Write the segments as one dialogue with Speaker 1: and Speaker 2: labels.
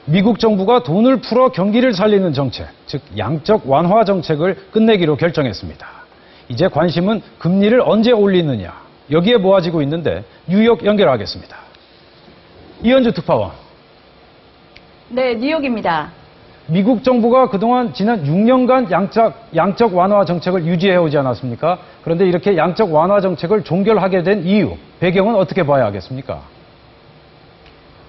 Speaker 1: 미국 정부가 돈을 풀어 경기를 살리는 정책, 즉 양적 완화 정책을 끝내기로 결정했습니다. 이제 관심은 금리를 언제 올리느냐, 여기에 모아지고 있는데 뉴욕 연결하겠습니다. 이현주 특파원.
Speaker 2: 네, 뉴욕입니다.
Speaker 1: 미국 정부가 그동안 지난 6년간 양적 완화 정책을 유지해오지 않았습니까? 그런데 이렇게 양적 완화 정책을 종결하게 된 이유, 배경은 어떻게 봐야 하겠습니까?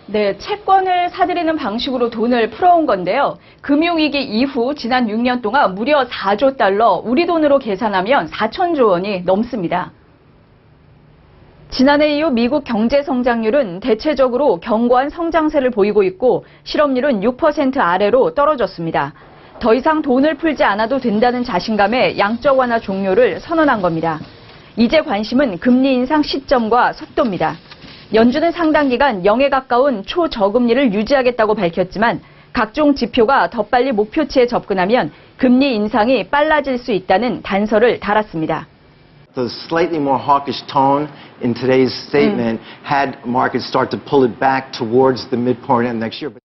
Speaker 2: 네, 채권을 사들이는 방식으로 돈을 풀어온 건데요. 금융위기 이후 지난 6년 동안 무려 4조 달러, 우리 돈으로 계산하면 4천조 원이 넘습니다. 지난해 이후 미국 경제 성장률은 대체적으로 견고한 성장세를 보이고 있고 실업률은 6% 아래로 떨어졌습니다. 더 이상 돈을 풀지 않아도 된다는 자신감에 양적 완화 종료를 선언한 겁니다. 이제 관심은 금리 인상 시점과 속도입니다. 연준은 상당 기간 0에 가까운 초저금리를 유지하겠다고 밝혔지만 각종 지표가 더 빨리 목표치에 접근하면 금리 인상이 빨라질 수 있다는 단서를 달았습니다.
Speaker 3: The slightly more hawkish tone in today's statement had markets start to pull it back towards the midpoint of next year.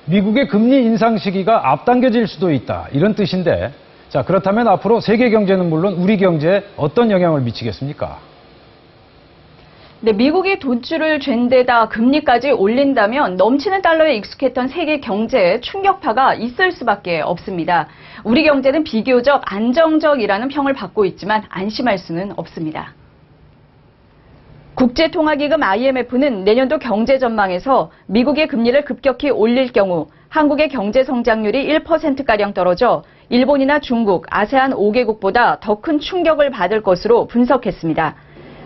Speaker 1: 미국의 금리 인상 시기가 앞당겨질 수도 있다, 이런 뜻인데, 자, 그렇다면 앞으로 세계 경제는 물론 우리 경제에 어떤 영향을 미치겠습니까?
Speaker 2: 네, 미국이 돈줄을 쥘 데다 금리까지 올린다면 넘치는 달러에 익숙했던 세계 경제에 충격파가 있을 수밖에 없습니다. 우리 경제는 비교적 안정적이라는 평을 받고 있지만 안심할 수는 없습니다. 국제통화기금 IMF는 내년도 경제 전망에서 미국의 금리를 급격히 올릴 경우 한국의 경제 성장률이 1%가량 떨어져 일본이나 중국, 아세안 5개국보다 더 큰 충격을 받을 것으로 분석했습니다.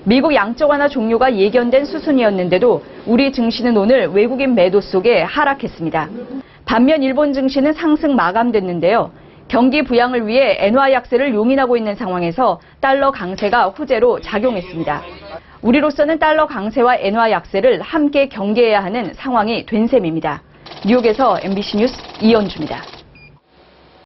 Speaker 2: 미국 양적 완화 종료가 예견된 수순이었는데도 우리 증시는 오늘 외국인 매도 속에 하락했습니다. 반면 일본 증시는 상승 마감됐는데요. 경기 부양을 위해 엔화 약세를 용인하고 있는 상황에서 달러 강세가 호재로 작용했습니다. 우리로서는 달러 강세와 엔화 약세를 함께 경계해야 하는 상황이 된 셈입니다. 뉴욕에서 MBC 뉴스 이현주입니다.